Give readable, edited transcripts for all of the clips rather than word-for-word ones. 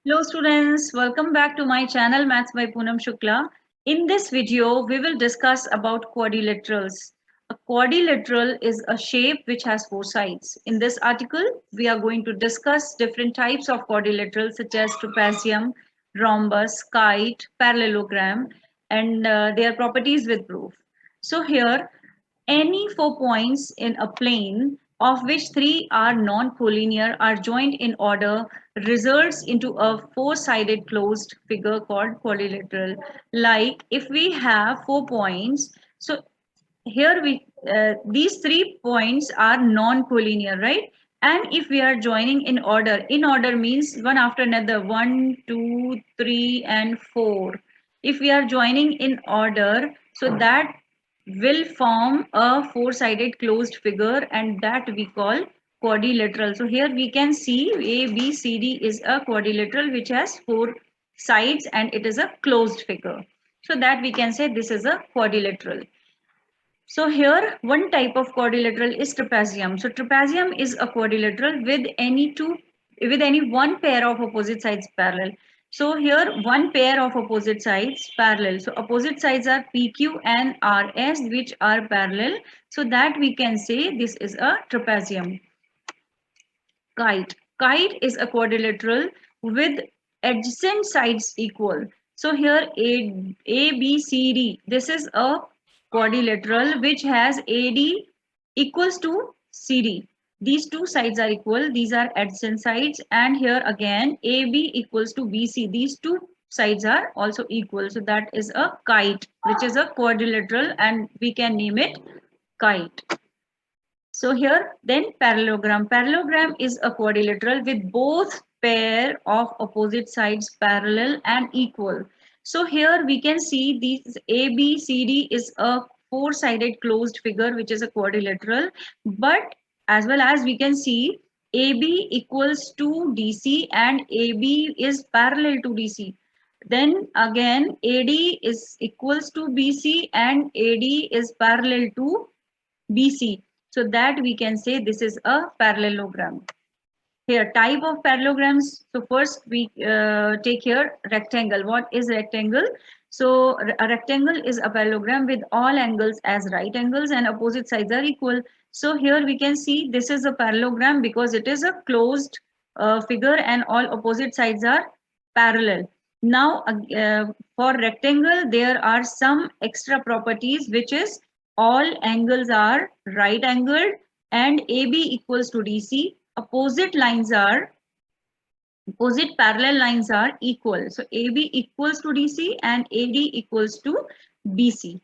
Hello students, welcome back to my channel Maths by Poonam Shukla. In this video, we will discuss about quadrilaterals. A quadrilateral is a shape which has four sides. In this article, we are going to discuss different types of quadrilaterals such as trapezium, rhombus, kite, parallelogram and their properties with proof. So here, any 4 points in a plane of which three are non-collinear are joined in order results into a four-sided closed figure called quadrilateral. Like if we have 4 points, so here we these 3 points are non-collinear, right? And if we are joining in order means one after another, 1 2 3 and 4. If we are joining in order, so that will form a four-sided closed figure, and that we call quadrilateral. So here we can see ABCD is a quadrilateral which has four sides and it is a closed figure. So that we can say this is a quadrilateral. So here one type of quadrilateral is trapezium. So trapezium is a quadrilateral with any one pair of opposite sides parallel. So here one pair of opposite sides parallel. So opposite sides are PQ and RS which are parallel. So that we can say this is a trapezium. Kite. Kite is a quadrilateral with adjacent sides equal. So here A, B, C, D. This is a quadrilateral which has AD equals to CD. These two sides are equal. These are adjacent sides. And here again AB equals to BC. These two sides are also equal. So that is a kite, which is a quadrilateral, and we can name it kite. So here then parallelogram. Parallelogram is a quadrilateral with both pair of opposite sides parallel and equal. So here we can see these ABCD is a four-sided closed figure which is a quadrilateral, but as well as we can see AB equals to DC and AB is parallel to DC. Then again AD is equals to BC and AD is parallel to BC. So that we can say this is a parallelogram. Here, type of parallelograms. So first we take here rectangle. What is rectangle? So a rectangle is a parallelogram with all angles as right angles and opposite sides are equal. So here we can see this is a parallelogram because it is a closed figure and all opposite sides are parallel. Now for rectangle there are some extra properties, which is all angles are right angled and AB equals to DC. Opposite parallel lines are equal. So AB equals to DC and AD equals to BC.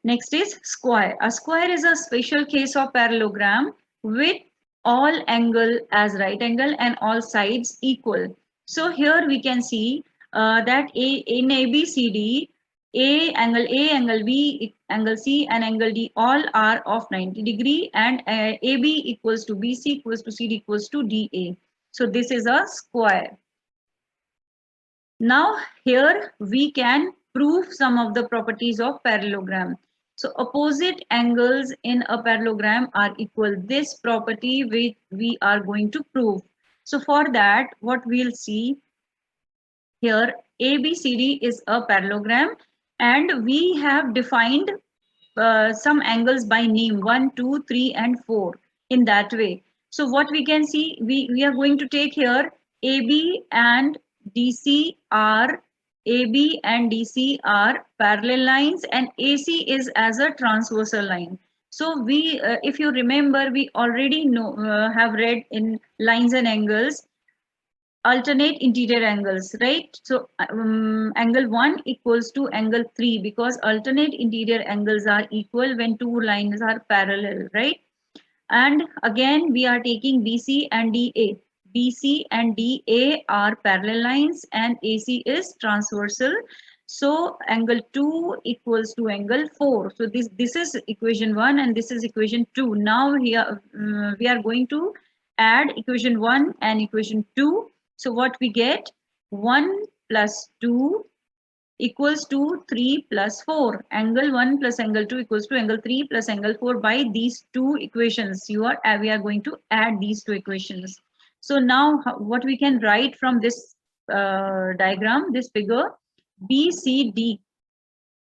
Next is square. A square is a special case of parallelogram with all angle as right angle and all sides equal. So here we can see that in ABCD, A, angle B, angle C and angle D all are of 90 degree, and AB equals to BC equals to CD equals to DA. So this is a square. Now here we can prove some of the properties of parallelogram. So opposite angles in a parallelogram are equal. This property we are going to prove. So for that, what we'll see here, ABCD is a parallelogram and we have defined some angles by name 1, 2, 3 and 4 in that way. So what we can see, we are going to take here AB and DC are AB and DC are parallel lines and AC is as a transversal line. So we, if you remember, we already know have read in lines and angles alternate interior angles, right? So angle 1 equals to angle 3 because alternate interior angles are equal when two lines are parallel, right? And again we are taking BC and DA. BC and DA are parallel lines and AC is transversal. So angle 2 equals to angle 4. So this is equation 1 and this is equation 2. Now here we are going to add equation 1 and equation 2. So what we get, 1 plus 2 equals to 3 plus 4. Angle 1 plus angle 2 equals to angle 3 plus angle 4 by these two equations. We are going to add these two equations. So now what we can write from this diagram, this figure, BCD,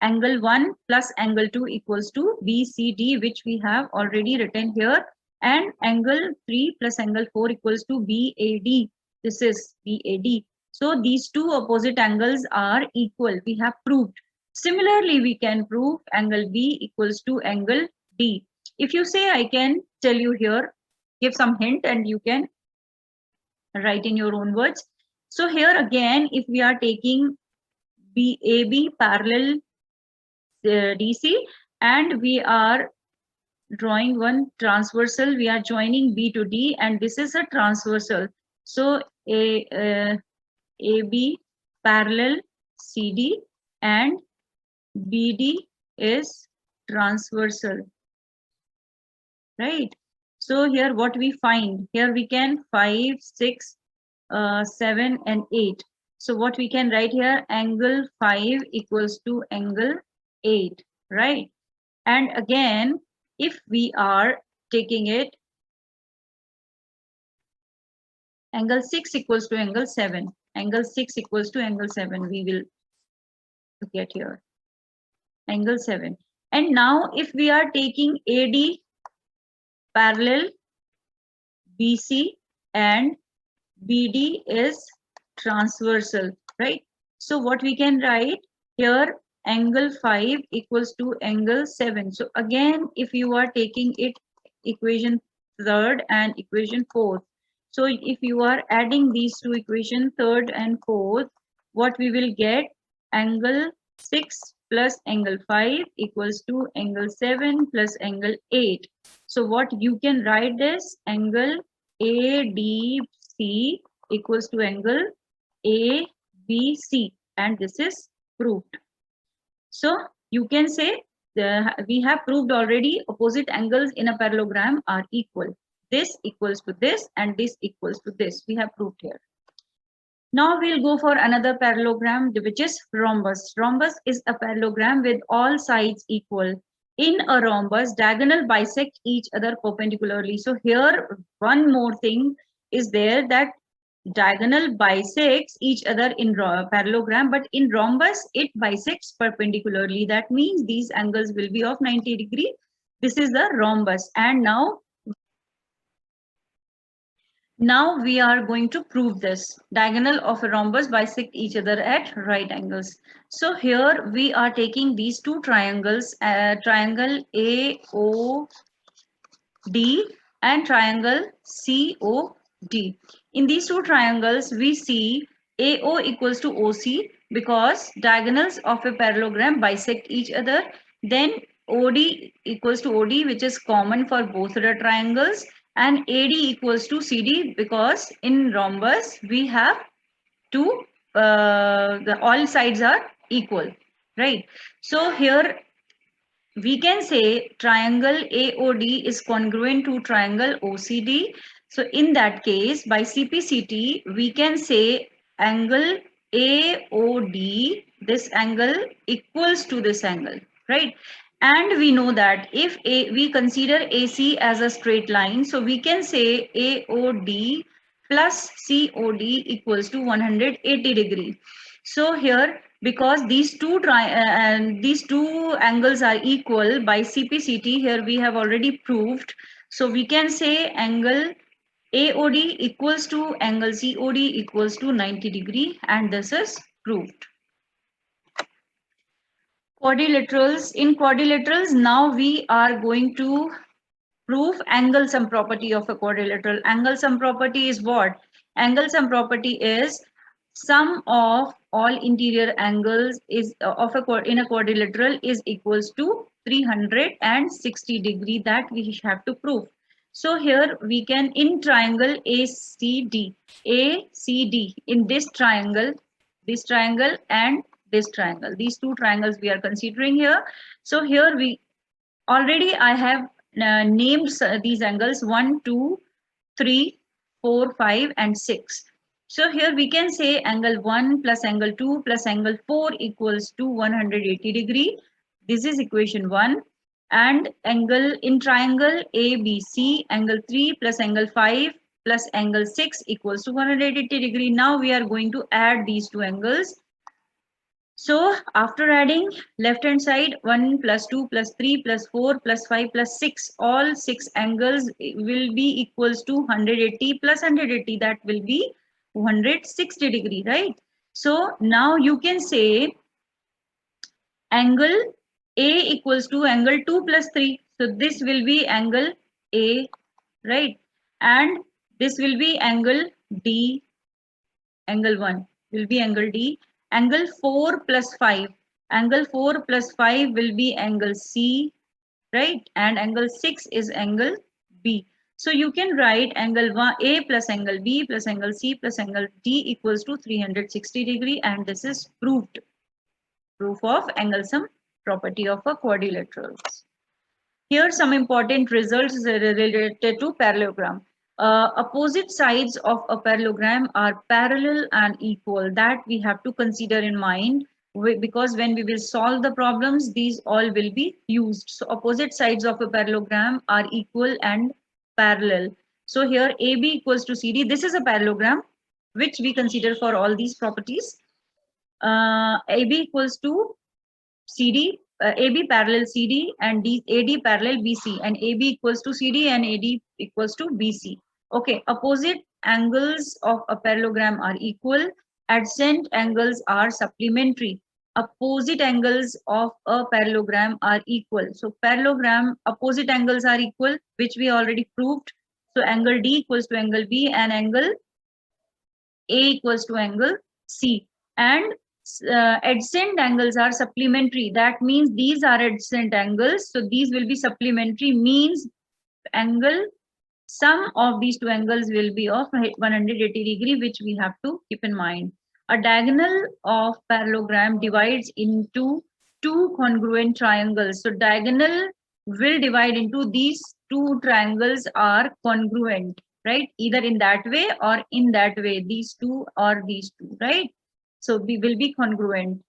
angle 1 plus angle 2 equals to BCD, which we have already written here, and angle 3 plus angle 4 equals to BAD. This is BAD. So these two opposite angles are equal. We have proved. Similarly, we can prove angle B equals to angle D. If you say, I can tell you here, give some hint and you can write in your own words. So here again, if we are taking AB parallel DC and we are drawing one transversal, we are joining B to D and this is a transversal. So AB parallel CD and BD is transversal, right? So here what we find, here we can 5, 6, 7 and 8. So what we can write here, angle 5 equals to angle 8, right? And again, if we are taking it, angle 6 equals to angle 7. Angle 6 equals to angle 7, we will get here. Angle 7. And now if we are taking AD parallel BC and BD is transversal, right? So what we can write here, angle 5 equals to angle 7. So again, if you are taking it equation 3rd and equation 4th, so if you are adding these two equations 3rd and 4th, what we will get, angle 6 plus angle 5 equals to angle 7 plus angle 8. So what you can write this, angle ADC equals to angle ABC, and this is proved. So you can say we have proved already opposite angles in a parallelogram are equal. This equals to this and this equals to this. We have proved here. Now we'll go for another parallelogram, which is rhombus. Rhombus is a parallelogram with all sides equal. In a rhombus, diagonal bisect each other perpendicularly. So here one more thing is there, that diagonal bisects each other in parallelogram, but in rhombus it bisects perpendicularly. That means these angles will be of 90 degree. This is the rhombus. And now we are going to prove this. Diagonal of a rhombus bisect each other at right angles. So here we are taking these two triangles, triangle AOD and triangle COD. In these two triangles, we see AO equals to OC because diagonals of a parallelogram bisect each other. Then OD equals to OD, which is common for both the triangles, and AD equals to CD because in rhombus we have two, all sides are equal, right? So here we can say triangle AOD is congruent to triangle OCD. So in that case, by CPCT, we can say angle AOD, this angle equals to this angle, right? And we know that if we consider AC as a straight line, so we can say AOD plus COD equals to 180 degree. So here, because these two angles are equal by CPCT, here we have already proved. So we can say angle AOD equals to angle COD equals to 90 degree, and this is proved. Quadrilaterals. In quadrilaterals, now we are going to prove angle sum property of a quadrilateral. Angle sum property is what? Angle sum property is sum of all interior angles is in a quadrilateral is equals to 360 degree, that we have to prove. So here we can, in triangle ACD, in this triangle and this triangle, these two triangles we are considering here. So here we already, I have named these angles 1, 2, 3, 4, 5 and 6. So here we can say angle 1 plus angle 2 plus angle 4 equals to 180 degree. This is equation 1. And angle in triangle ABC, angle 3 plus angle 5 plus angle 6 equals to 180 degree. Now we are going to add these two angles. So after adding left hand side 1 plus 2 plus 3 plus 4 plus 5 plus 6, all 6 angles will be equals to 180 plus 180, that will be 160 degree, right? So now you can say angle A equals to angle 2 plus 3. So this will be angle A, right? And this will be angle D, angle 1 will be angle D. Angle 4 plus 5. Angle 4 plus 5 will be angle C, right? And angle 6 is angle B. So you can write angle 1 A plus angle B plus angle C plus angle D equals to 360 degree, and this is proved. Proof of angle sum property of a quadrilateral. Here some important results related to parallelogram. Opposite sides of a parallelogram are parallel and equal. That we have to consider in mind, because when we will solve the problems, these all will be used. So opposite sides of a parallelogram are equal and parallel. So here AB equals to CD. This is a parallelogram which we consider for all these properties. AB equals to CD, AB parallel CD and AD parallel BC, and AB equals to CD and AD equals to BC. Okay, opposite angles of a parallelogram are equal, adjacent angles are supplementary. Opposite angles of a parallelogram are equal. So parallelogram opposite angles are equal, which we already proved. So angle D equals to angle B and angle A equals to angle C. And adjacent angles are supplementary. That means these are adjacent angles, so these will be supplementary, means angle sum of these two angles will be of 180 degree, which we have to keep in mind. A diagonal of parallelogram divides into two congruent triangles. So diagonal will divide into these two triangles are congruent, right? Either in that way or in that way, these two or these two, right? So we will be congruent.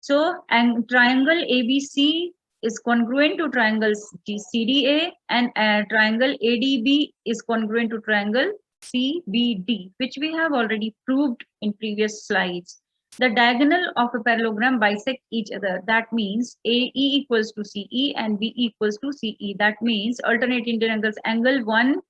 So and triangle ABC is congruent to triangle CDA, and triangle ADB is congruent to triangle CBD, which we have already proved in previous slides. The diagonal of a parallelogram bisect each other. That means AE equals to CE and BE equals to CE. That means alternate angles. Angle 1,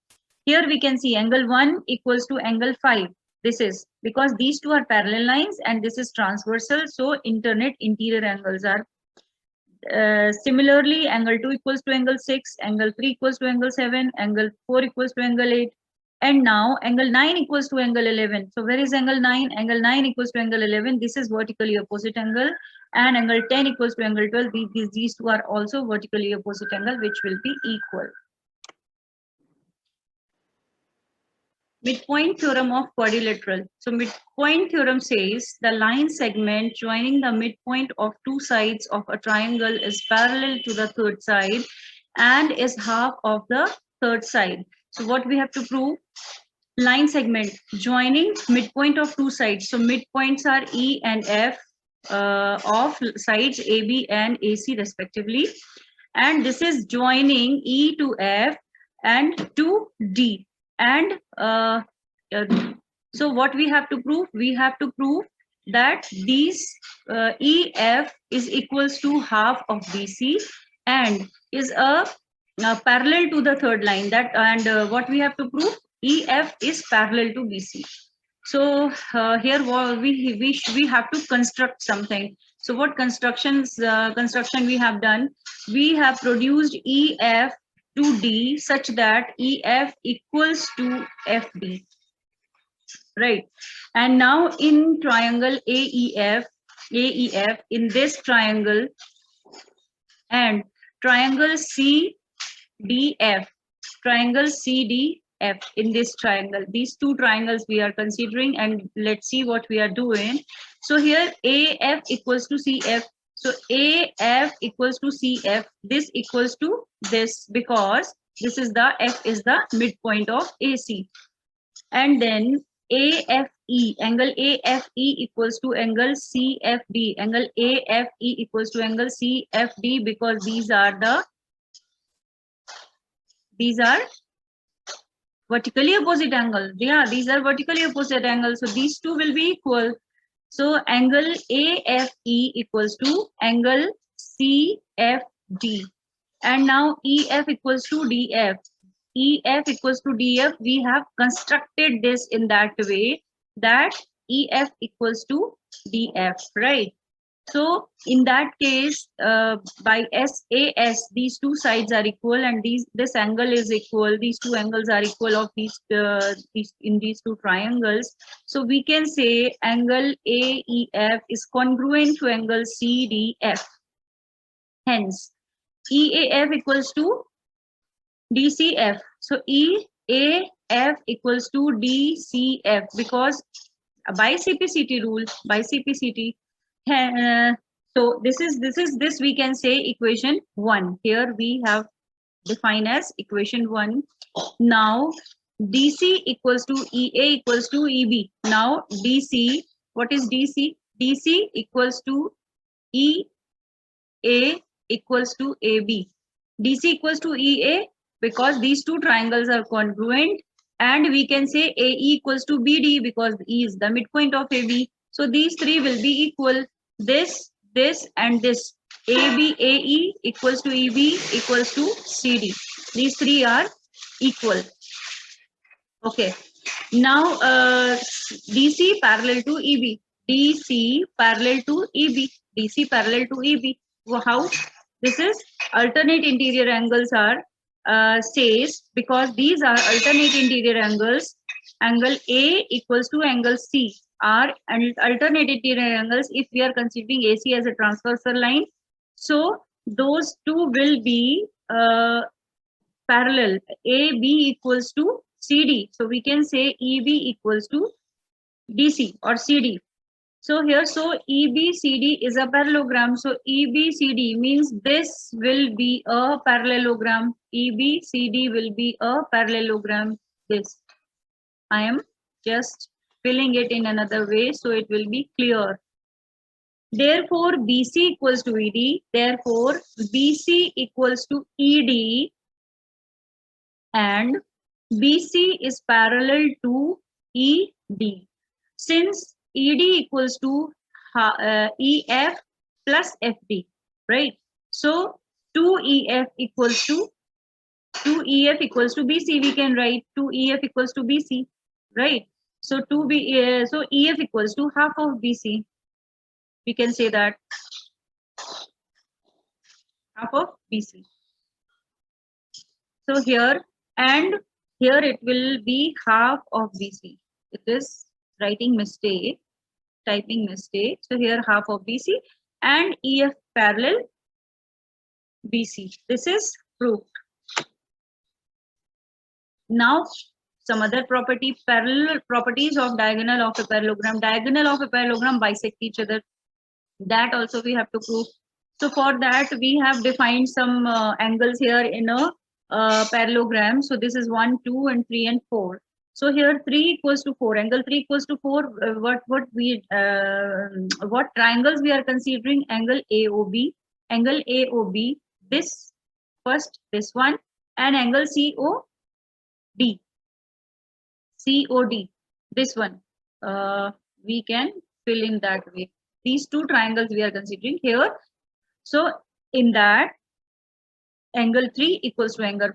here we can see angle 1 equals to angle 5. This is because these two are parallel lines and this is transversal, so alternate interior angles are similarly angle 2 equals to angle 6, angle 3 equals to angle 7, angle 4 equals to angle 8, and now angle 9 equals to angle 11. So where is angle 9? Angle 9 equals to angle 11. This is vertically opposite angle, and angle 10 equals to angle 12. These two are also vertically opposite angle, which will be equal. Midpoint theorem of quadrilateral. So midpoint theorem says the line segment joining the midpoint of two sides of a triangle is parallel to the third side and is half of the third side. So what we have to prove? Line segment joining midpoint of two sides. So midpoints are E and F of sides AB and AC respectively. And this is joining E to F and to D. And so what we have to prove? We have to prove that these EF is equals to half of BC and is a parallel to the third line. That and what we have to prove? EF is parallel to BC. So here we have to construct something. So what construction we have done? We have produced EF to D such that EF equals to FD, right? And now in triangle AEF in this triangle and triangle CDF, in this triangle, these two triangles we are considering, and let's see what we are doing. So here AF equals to CF. So AF equals to CF. This equals to this because this is the F is the midpoint of AC. And then AFE, angle AFE equals to angle CFD. Angle AFE equals to angle CFD because these are vertically opposite angle. Yeah, these are vertically opposite angles. So these two will be equal. So angle AFE equals to angle CFD. And now EF equals to DF. EF equals to DF. We have constructed this in that way that EF equals to DF, right? So in that case, by SAS, these two sides are equal, and this angle is equal. These two angles are equal of these in these two triangles. So we can say angle AEF is congruent to angle CDF. Hence, EAF equals to DCF. So EAF equals to DCF because by CPCT rule, so this we can say equation 1. Here we have defined as equation 1. Now DC equals to EA equals to EB. Now DC, what is DC? DC equals to EA equals to AB. DC equals to EA because these two triangles are congruent, and we can say AE equals to BD because E is the midpoint of AB. So these three will be equal. This, and this. AB, AE equals to EB equals to CD. These three are equal. Okay. Now DC parallel to EB. DC parallel to EB. DC parallel to EB. How? This is alternate interior angles are says because these are alternate interior angles. Angle A equals to angle C are alternate interior angles if we are considering AC as a transversal line. So those two will be parallel. AB equals to CD. So we can say EB equals to DC or CD. So here, so EBCD is a parallelogram. So EBCD means this will be a parallelogram. EBCD will be a parallelogram. This. I am just filling it in another way so it will be clear. Therefore, BC equals to ED. Therefore, BC equals to ED. And BC is parallel to ED. Since ED equals to EF plus FD, right? So 2EF equals to BC. We can write 2EF equals to BC, right? So so EF equals to half of BC. We can say that half of BC. So here and here it will be half of BC. It is writing mistake, typing mistake. So here half of BC and EF parallel BC. This is proved. Now some other parallel properties of diagonal of a parallelogram. Diagonal of a parallelogram bisect each other. That also we have to prove. So for that we have defined some angles here in a parallelogram. So this is 1, 2, and 3 and 4. So here 3 equals to 4. Angle 3 equals to 4. What triangles we are considering? Angle AOB. Angle AOB. This first, this one, and angle COD. COD. This one. We can fill in that way. These two triangles we are considering here. So in that, angle 3 equals to angle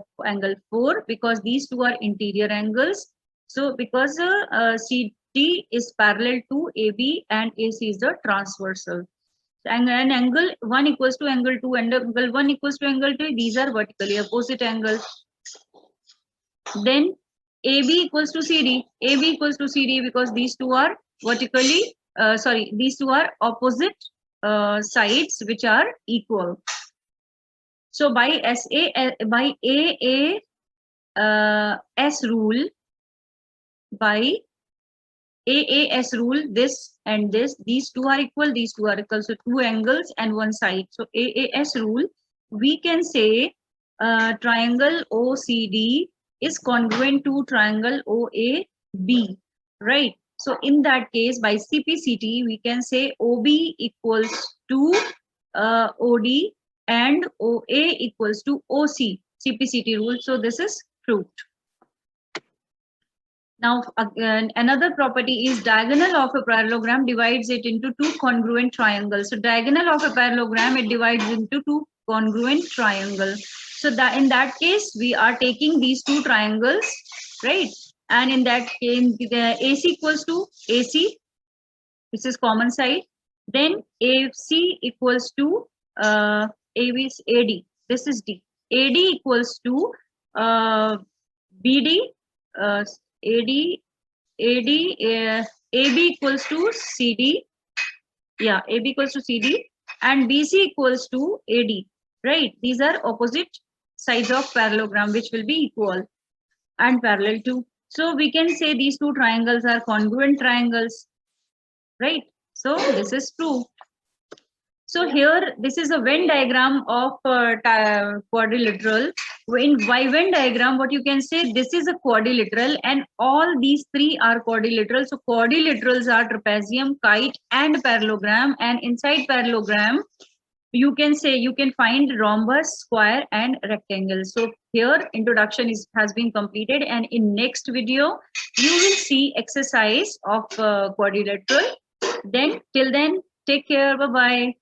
4 because these two are interior angles. So because CD is parallel to AB and AC is the transversal. And angle 1 equals to angle 2 and angle 1 equals to angle 3. These are vertically opposite angles. Then AB equals to CD. AB equals to CD because these two are vertically, these two are opposite sides which are equal. So by AAS rule, this and this, these two are equal, these two are equal. So two angles and one side. So AAS rule, we can say triangle OCD is congruent to triangle OAB, right? So in that case, by CPCT, we can say OB equals to OD and OA equals to OC, CPCT rule. So this is proved. Now, again, another property is diagonal of a parallelogram divides it into two congruent triangles. So diagonal of a parallelogram, it divides into two congruent triangles. So that in that case, we are taking these two triangles, right? And in that case, the AC equals to AC, this is common side. Then AC equals to AB is AD, this is D. AD equals to BD, AD, AD, AB equals to CD, yeah, AB equals to CD, and BC equals to AD, right? These are opposite sides of parallelogram which will be equal and parallel to. So we can say these two triangles are congruent triangles, right? So this is true. So here, this is a Venn diagram of quadrilateral. By Venn diagram, what you can say, this is a quadrilateral and all these three are quadrilateral. So quadrilaterals are trapezium, kite and parallelogram, and inside parallelogram, you can say you can find rhombus, square and rectangle. So here introduction has been completed, and in next video you will see exercise of quadrilateral. Then till then, take care. Bye bye.